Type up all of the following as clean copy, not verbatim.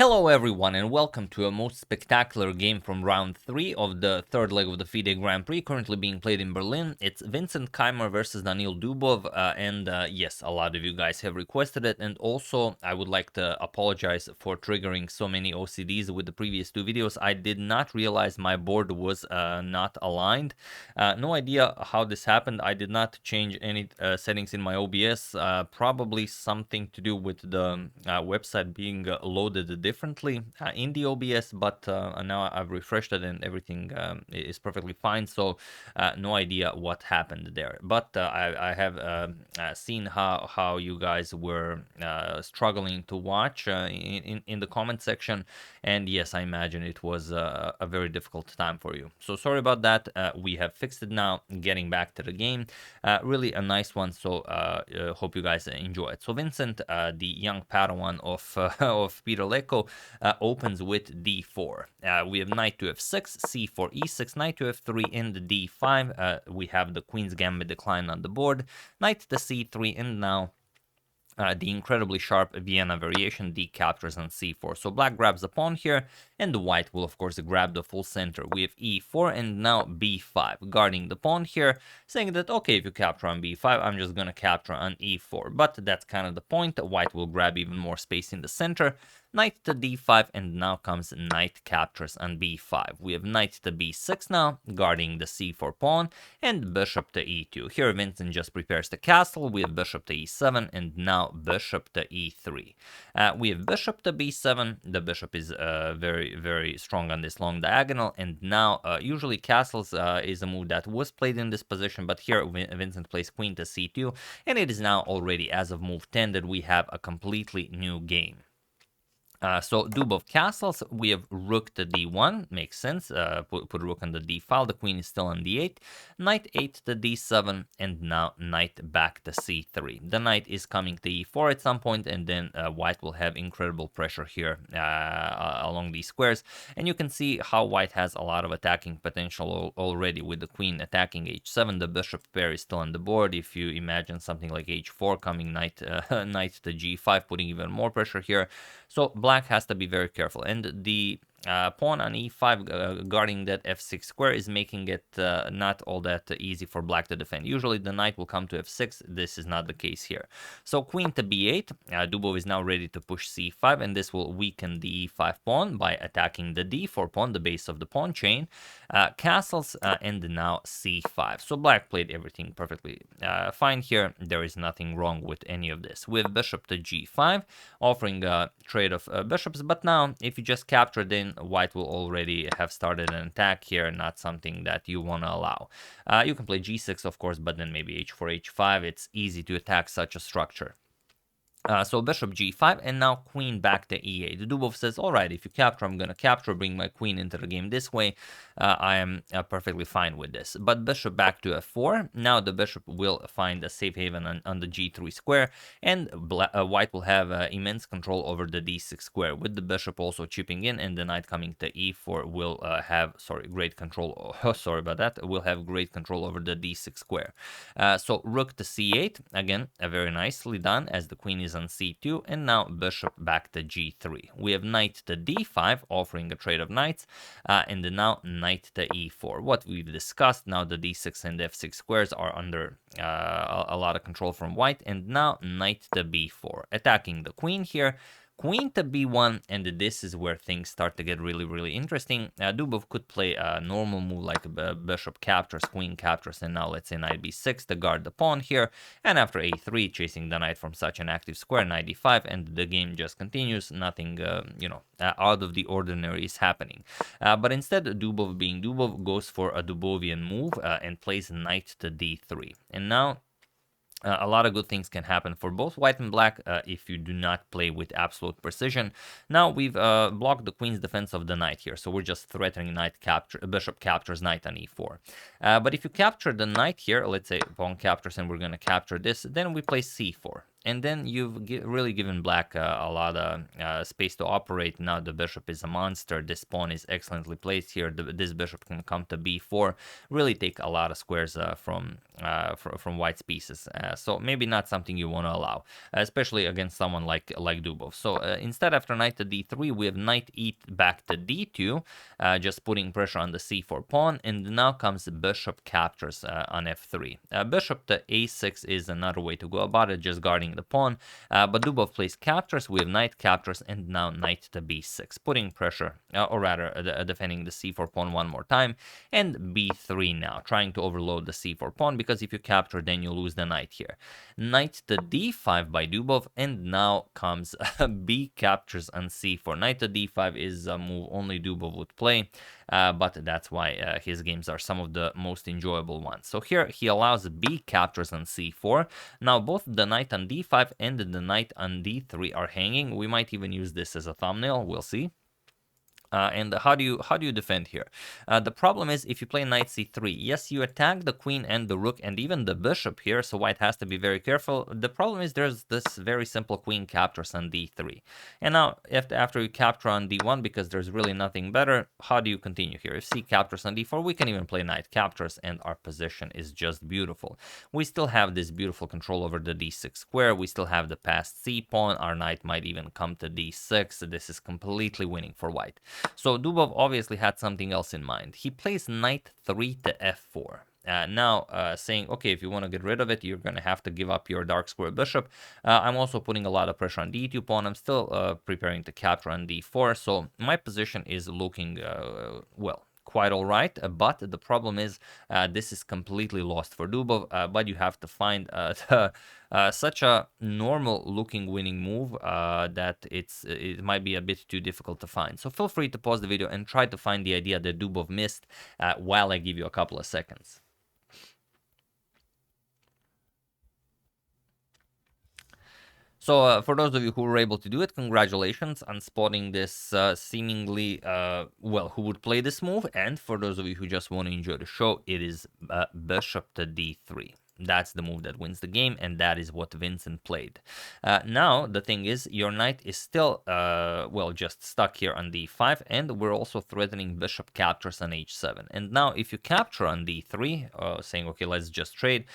Hello everyone and welcome to a most spectacular game from round 3 of the third leg of the FIDE Grand Prix, currently being played in Berlin. It's Vincent Keymer versus Daniil Dubov, and yes, a lot of you guys have requested it, and also I would like to apologize for triggering so many OCDs with the previous two videos. I did not realize my board was not aligned. No idea how this happened. I did not change any settings in my OBS, probably something to do with the website being loaded differently in the OBS, but now I've refreshed it and everything is perfectly fine, so no idea what happened there. But I have seen how you guys were struggling to watch in the comment section, and yes, I imagine it was a very difficult time for you. So sorry about that. We have fixed it now, getting back to the game. Really a nice one, so hope you guys enjoy it. So Vincent, the young Padawan of Peter Leko, opens with d4. We have knight to f6, c4, e6, knight to f3, and d5. We have the queen's gambit decline on the board, knight to c3, and now the incredibly sharp Vienna variation, d captures on c4. So black grabs the pawn here, and the white will of course grab the full center. We have e4 and now b5, guarding the pawn here, saying that okay, if you capture on b5, I'm just gonna capture on e4. But that's kind of the point. White will grab even more space in the center. Knight to d5, and now comes knight captures on b5. We have knight to b6 now, guarding the c4 pawn, and bishop to e2. Here Vincent just prepares the castle. We have bishop to e7, and now bishop to e3. We have bishop to b7. The bishop is very strong on this long diagonal, and now usually castles is a move that was played in this position, but here Vincent plays queen to c2, and it is now already, as of move 10, that we have a completely new game. So Dubov castles, we have rook to d1, makes sense, put rook on the d file, the queen is still on d8, knight 8 to d7, and now knight back to c3. The knight is coming to e4 at some point, and then white will have incredible pressure here along these squares, and you can see how white has a lot of attacking potential already with the queen attacking h7. The bishop pair is still on the board. If you imagine something like h4 coming knight knight to g5, putting even more pressure here. So black has to be very careful, and the pawn on e5 guarding that f6 square is making it not all that easy for black to defend. Usually the knight will come to f6. This is not the case here. So queen to b8. Dubov is now ready to push c5, and this will weaken the e5 pawn by attacking the d4 pawn, the base of the pawn chain. Castles, and now c5. So black played everything perfectly fine here. There is nothing wrong with any of this. We have bishop to g5, offering a trade of bishops, but now if you just capture, then white will already have started an attack here, not something that you want to allow. You can play g6, of course, but then maybe h4, h5. It's easy to attack such a structure. So bishop g5, and now queen back to e8. Dubov says, all right, if you capture, I'm going to capture, bring my queen into the game this way. I am perfectly fine with this. But bishop back to f4. Now the bishop will find a safe haven on the g3 square, and white will have immense control over the d6 square, with the bishop also chipping in, and the knight coming to e4 will have, great control. Sorry about that. Will have great control over the d6 square. So rook to c8, again, very nicely done, as the queen is on c2, and now bishop back to g3. We have knight to d5, offering a trade of knights, and then now knight to e4. What we've discussed, now the d6 and f6 squares are under a lot of control from white, and now knight to b4, attacking the queen here. Queen to b1, and this is where things start to get really interesting. Dubov could play a normal move like bishop captures, queen captures, and now let's say knight b6 to guard the pawn here, and after a3, chasing the knight from such an active square, knight d5, and the game just continues. Nothing, out of the ordinary is happening. But instead, Dubov, being Dubov, goes for a Dubovian move and plays knight to d3, and now a lot of good things can happen for both white and black if you do not play with absolute precision. Now we've blocked the queen's defense of the knight here, so we're just threatening knight capture, bishop captures knight on e4. But if you capture the knight here, let's say pawn captures and we're going to capture this, then we play c4. and then you've really given black a lot of space to operate. Now the bishop is a monster. This pawn is excellently placed here. This bishop can come to b4, really take a lot of squares from white's pieces. So maybe not something you want to allow, especially against someone like Dubov. So instead, after knight to d3, we have knight e back to d2, just putting pressure on the c4 pawn, and now comes bishop captures on f3. Bishop to a6 is another way to go about it, just guarding the pawn, but Dubov plays captures, we have knight captures, and now knight to b6, putting pressure, or rather defending the c4 pawn one more time, and b3 now, trying to overload the c4 pawn, because if you capture, then you lose the knight here. Knight to d5 by Dubov, and now comes b captures on c4. Knight to d5 is a move only Dubov would play, but that's why his games are some of the most enjoyable ones. So here he allows b captures on c4. Now both the knight on d5 and the knight on d3 are hanging. We might even use this as a thumbnail, we'll see. And how do you defend here? The problem is, if you play knight c3, yes, you attack the queen and the rook and even the bishop here, so white has to be very careful. The problem is there's this very simple queen captures on d3. And now, after you capture on d1, because there's really nothing better, how do you continue here? If c captures on d4, we can even play knight captures, and our position is just beautiful. We still have this beautiful control over the d6 square. We still have the passed c pawn. Our knight might even come to d6. This is completely winning for white. So Dubov obviously had something else in mind. He plays knight 3 to f4. Now saying, okay, if you want to get rid of it, you're going to have to give up your dark square bishop. I'm also putting a lot of pressure on d2 pawn. I'm still preparing to capture on d4. So my position is looking, well, quite all right, but the problem is this is completely lost for Dubov, but you have to find such a normal looking winning move that it might be a bit too difficult to find. So feel free to pause the video and try to find the idea that Dubov missed while I give you a couple of seconds. So for those of you who were able to do it, congratulations on spotting this seemingly, well, who would play this move. And for those of you who just want to enjoy the show, it is bishop to d3. That's the move that wins the game, and that is what Vincent played. Now, the thing is, your knight is still, well, just stuck here on d5, and we're also threatening bishop captures on h7. And now, if you capture on d3, saying, okay, let's just trade,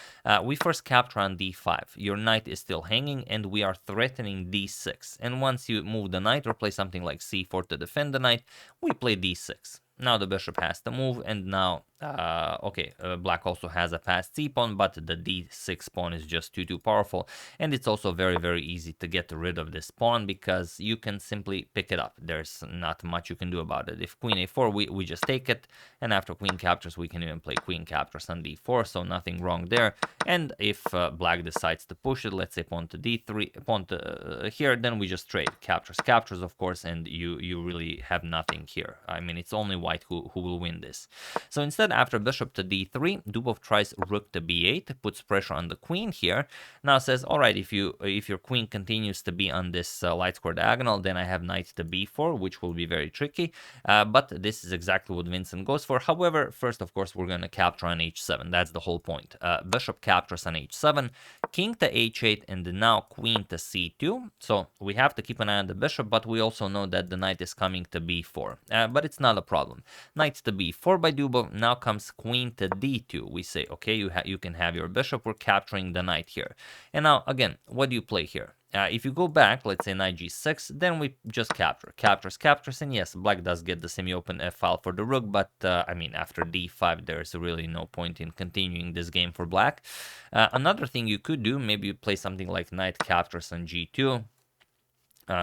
we first capture on d5. Your knight is still hanging, and we are threatening d6. And once you move the knight or play something like c4 to defend the knight, we play d6. Now the bishop has to move, and now, black also has a passed c pawn, but the d6 pawn is just too powerful, and it's also very easy to get rid of this pawn because you can simply pick it up. There's not much you can do about it. If queen a4, we just take it, and after queen captures, we can even play queen captures on d4, so nothing wrong there. And if black decides to push it, let's say pawn to d3, pawn to here, then we just trade captures, of course, and you really have nothing here. I mean, it's only white who will win this. So instead, after bishop to d3, Dubov tries rook to b8, puts pressure on the queen here. Now says, all right, if your queen continues to be on this light square diagonal, then I have knight to b4, which will be very tricky. But this is exactly what Vincent goes for. However, first, of course, we're going to capture on h7. That's the whole point. Bishop captures on h7, king to h8, and now queen to c2. So we have to keep an eye on the bishop, but we also know that the knight is coming to b4. But it's not a problem. Knight to b4 by Dubov. Now comes queen to d2. We say, okay, you can have your bishop. We're capturing the knight here. And now, again, what do you play here? If you go back, let's say knight g6, then we just captures, and yes, black does get the semi-open f-file for the rook, but I mean, after d5, there's really no point in continuing this game for black. Another thing you could do, maybe you play something like knight captures on g2.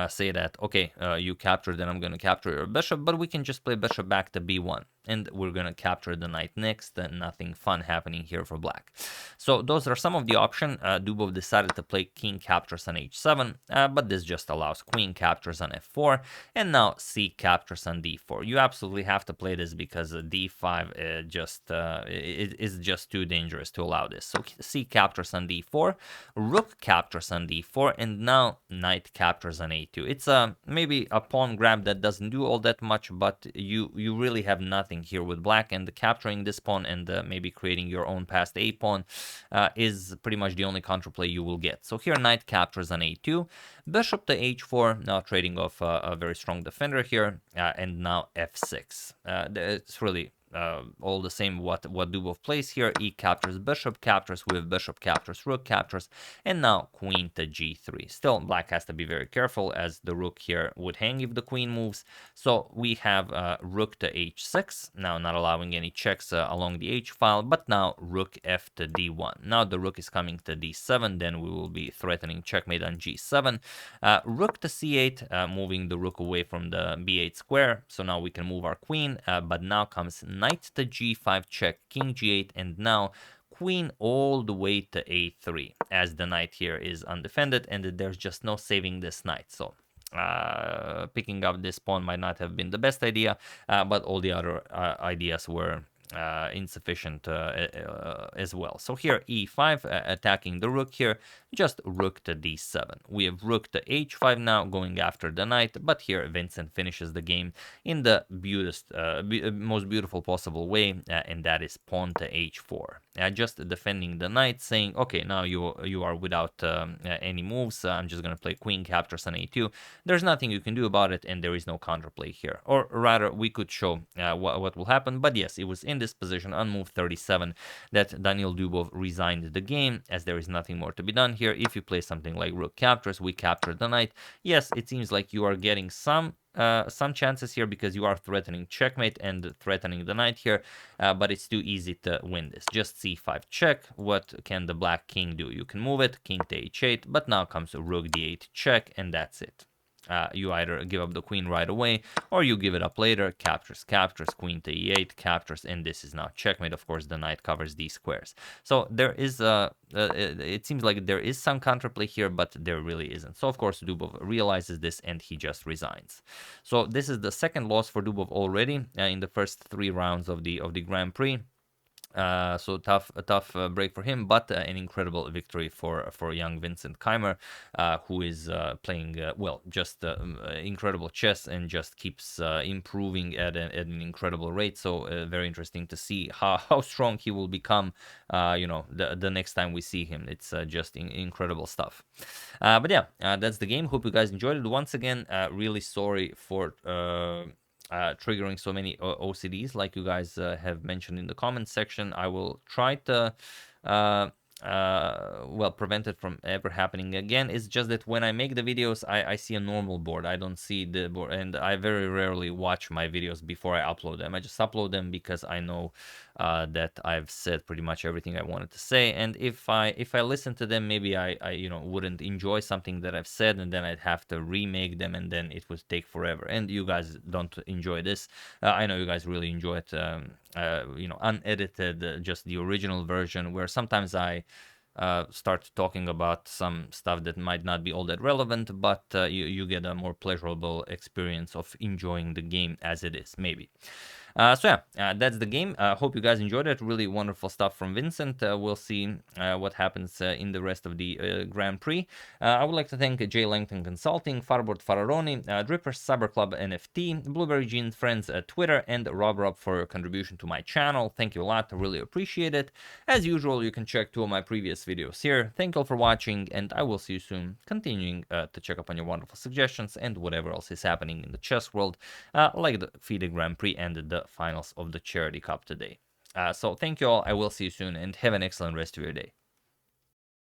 Say that, okay, you captured, then I'm going to capture your bishop, but we can just play bishop back to b1. And we're going to capture the knight next, and nothing fun happening here for black. So those are some of the options. Dubov decided to play king captures on h7, but this just allows queen captures on f4, and now c captures on d4. You absolutely have to play this because d5 is just too dangerous to allow this. So c captures on d4, rook captures on d4, and now knight captures on a2. It's maybe a pawn grab that doesn't do all that much, but you really have nothing something here with black, and capturing this pawn and maybe creating your own passed a pawn is pretty much the only counterplay you will get. So here knight captures on a2, bishop to h4, now trading off a very strong defender here, and now f6. It's really all the same what Dubov plays here. E captures bishop, captures with bishop, captures rook, captures, and now queen to g3. Still, black has to be very careful as the rook here would hang if the queen moves. So we have rook to h6, now not allowing any checks along the h-file, but now rook f to d1. Now the rook is coming to d7, then we will be threatening checkmate on g7. Rook to c8, moving the rook away from the b8 square, so now we can move our queen, but now comes knight to g5 check, king g8, and now queen all the way to a3, as the knight here is undefended and there's just no saving this knight. So picking up this pawn might not have been the best idea, but all the other ideas were insufficient as well. So here e5, attacking the rook here, just rook to d7. We have rook to h5 now, going after the knight, but here Vincent finishes the game in the most beautiful possible way, and that is pawn to h4. Just defending the knight, saying, okay, now you are without any moves, I'm just going to play queen captures on a2. There's nothing you can do about it, and there is no counterplay here. Or rather, we could show what will happen, but yes, it was in this position on move 37 that Daniil Dubov resigned the game, as there is nothing more to be done here. If you play something like rook captures, we capture the knight. Yes, it seems like you are getting some chances here because you are threatening checkmate and threatening the knight here, but it's too easy to win this. Just c5 check. What can the black king do? You can move it, king to h8, but now comes a rook d8 check, and that's it. You either give up the queen right away, or you give it up later. Captures, captures, queen to e8, captures, and this is now checkmate. Of course, the knight covers these squares. So there is it seems like there is some counterplay here, but there really isn't. So of course, Dubov realizes this and he just resigns. So this is the second loss for Dubov already in the first 3 rounds of the Grand Prix. So a tough break for him, but an incredible victory for young Vincent Keymer, who is playing well, just incredible chess and just keeps improving at an incredible rate. So very interesting to see how strong he will become. The next time we see him, it's just incredible stuff. But yeah, that's the game. Hope you guys enjoyed it. Once again, really sorry for triggering so many OCDs like you guys have mentioned in the comments section. I will try to prevent it from ever happening again. It's just that when I make the videos, I see a normal board. I don't see the board, and I very rarely watch my videos before I upload them. I just upload them because I know that I've said pretty much everything I wanted to say, and if I listen to them, maybe I wouldn't enjoy something that I've said, and then I'd have to remake them, and then it would take forever. And you guys don't enjoy this. I know you guys really enjoy it, unedited, just the original version, where sometimes I start talking about some stuff that might not be all that relevant, but you get a more pleasurable experience of enjoying the game as it is, maybe. So yeah, that's the game. Hope you guys enjoyed it. Really wonderful stuff from Vincent. We'll see what happens in the rest of the Grand Prix. I would like to thank J. Langton Consulting, Farboard Fararoni, Drippers Cyber Club NFT, Blueberry Jean Friends at Twitter, and Rob for your contribution to my channel. Thank you a lot. I really appreciate it. As usual, you can check 2 of my previous videos here. Thank you all for watching, and I will see you soon, continuing to check up on your wonderful suggestions and whatever else is happening in the chess world, like the FIDE Grand Prix and the finals of the Charity Cup today. So thank you all. I will see you soon, and have an excellent rest of your day.